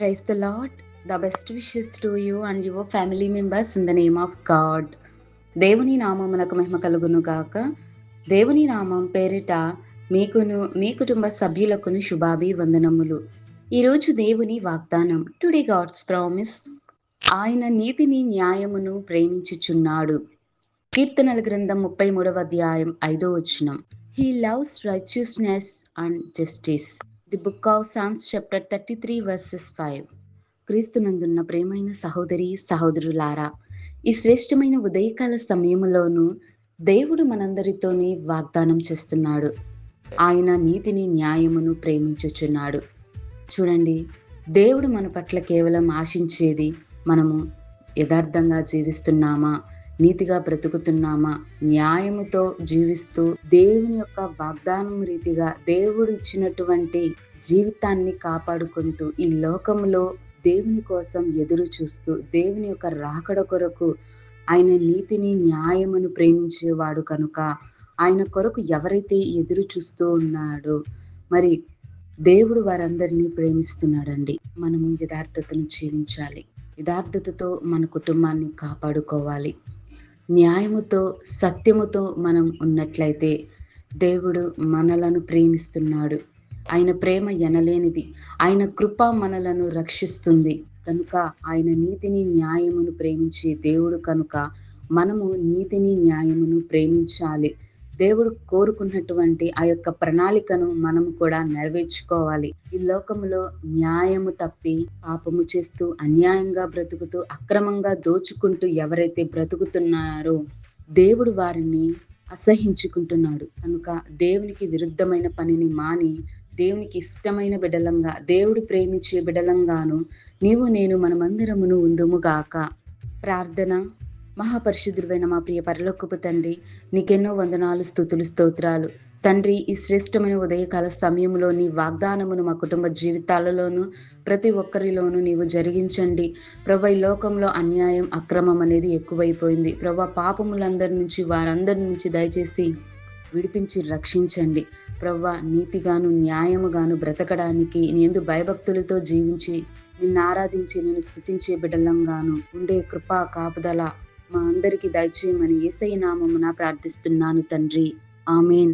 Praise the Lord. The best wishes to you and your family members in the name of God. దేవుని నామమునకు మహిమ కలుగును గాక. దేవుని నామం పేరిట మీకును మీ కుటుంబ సభ్యులకును శుభాభివందనములు. ఈరోజు దేవుని వాగ్దానం. Today God's promise. ఆయన నీతిని న్యాయమును ప్రేమించుచున్నాడు. కీర్తనల గ్రంథం 33వ అధ్యాయం 5వ వచనం. He loves righteousness and justice. The book of Psalms chapter 33 verses 5. క్రీస్తునందున్న ప్రేమైన సహోదరి సహోదరులారా, ఈ శ్రేష్టమైన ఉదయకాల సమయంలోనూ దేవుడు మనందరితోని వాగ్దానం చేస్తున్నాడు. ఆయన నీతిని న్యాయమును ప్రేమించుచున్నాడు. చూడండి, దేవుడు మన పట్ల కేవలం ఆశించేది మనము యథార్థంగా జీవిస్తున్నామా, నీతిగా బ్రతుకుతున్నామా, న్యాయముతో జీవిస్తూ దేవుని యొక్క వాగ్దానం రీతిగా దేవుడు ఇచ్చినటువంటి జీవితాన్ని కాపాడుకుంటూ ఈ లోకంలో దేవుని కోసం ఎదురు చూస్తూ దేవుని యొక్క రాకడ కొరకు ఆయన నీతిని న్యాయమును ప్రేమించేవాడు కనుక ఆయన కొరకు ఎవరైతే ఎదురు చూస్తూ ఉన్నాడో మరి దేవుడు వారందరినీ ప్రేమిస్తున్నాడండి. మనము యథార్థతను జీవించాలి. యథార్థతతో మన కుటుంబాన్ని కాపాడుకోవాలి. న్యాయముతో సత్యముతో మనం ఉన్నట్లయితే దేవుడు మనలను ప్రేమిస్తున్నాడు. ఆయన ప్రేమ ఎనలేనిది. ఆయన కృప మనలను రక్షిస్తుంది. కనుక ఆయన నీతిని న్యాయమును ప్రేమించే దేవుడు కనుక మనము నీతిని న్యాయమును ప్రేమించాలి. దేవుడు కోరుకున్నటువంటి ఆ యొక్క ప్రణాళికను మనము కూడా నెరవేర్చుకోవాలి. ఈ లోకములో న్యాయము తప్పి పాపము చేస్తూ అన్యాయంగా బ్రతుకుతూ అక్రమంగా దోచుకుంటూ ఎవరైతే బ్రతుకుతున్నారో దేవుడు వారిని అసహించుకుంటున్నాడు. కనుక దేవునికి విరుద్ధమైన పనిని మాని దేవునికి ఇష్టమైన బిడలంగా, దేవుడు ప్రేమించే బిడలంగాను నీవు నేను మనమందరమును ఉందుముగాక. ప్రార్థన. మహాపరిశుద్ధుడైన మా ప్రియ పరలోకపు తండ్రి, నీకెన్నో వందనాలు, స్తుతులు, స్తోత్రాలు తండ్రి. ఈ శ్రేష్టమైన ఉదయకాల సమయంలో నీ వాగ్దానమును మా కుటుంబ జీవితాలలోనూ ప్రతి ఒక్కరిలోనూ నీవు జరిగించండి. ప్రభా, ఈ లోకంలో అన్యాయం అక్రమం అనేది ఎక్కువైపోయింది. ప్రభా, పాపములందరి నుంచి వారందరి నుంచి దయచేసి విడిపించి రక్షించండి. ప్రభా, నీతిగాను న్యాయముగాను బ్రతకడానికి నీ భయభక్తులతో జీవించి నిన్ను ఆరాధించి నేను స్తుతించే బిడ్డలంగాను ఉండే కృపా కాపుదల మా అందరికీ దయచేయమని యేసయ్య నామమున ప్రార్థిస్తున్నాను తండ్రి. ఆమేన్.